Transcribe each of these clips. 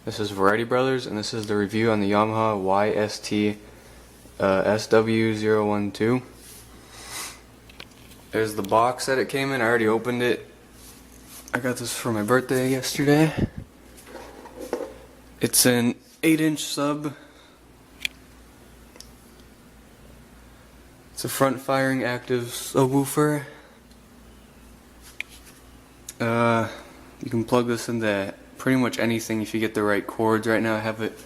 This is Variety Brothers, and this is the review on the Yamaha YST-SW012. There's the box that it came in. I already opened it. I got this for my birthday yesterday. It's an 8-inch sub. It's a front-firing active subwoofer. You can plug this into pretty much anything if you get the right cords. Right now I have it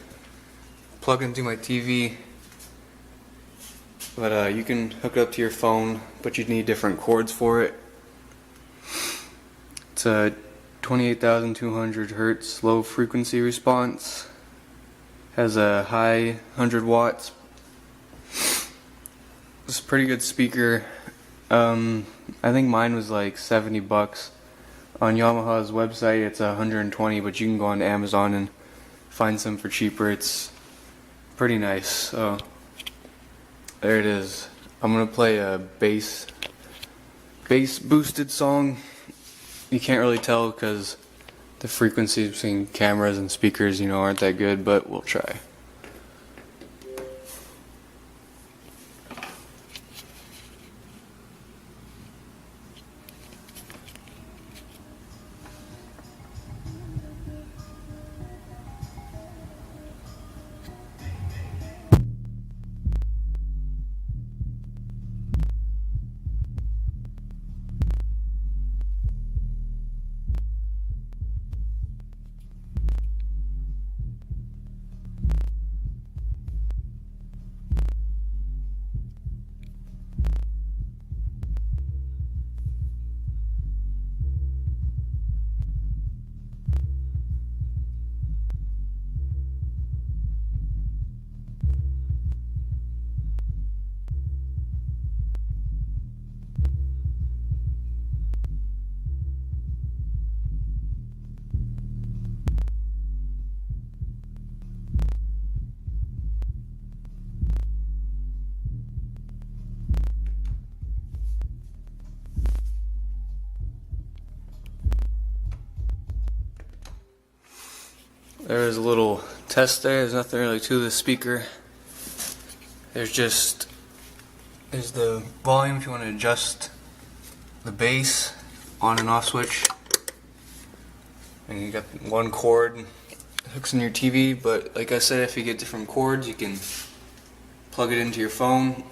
plugged into my TV, but you can hook it up to your phone, but you'd need different cords for it. It's a 28,200 hertz low frequency response. Has a high 100 watts. It's a pretty good speaker. I think mine was like $70. On Yamaha's website it's $120, but you can go on Amazon and find some for cheaper. It's pretty nice. So there it is. I'm gonna play a bass boosted song. You can't really tell because the frequencies between cameras and speakers, aren't that good, but we'll try. There's a little test there. There's nothing really to the speaker. There's the volume if you want to adjust the bass on and off switch. And you got one cord hooks in your TV, but like I said, if you get different cords, you can plug it into your phone.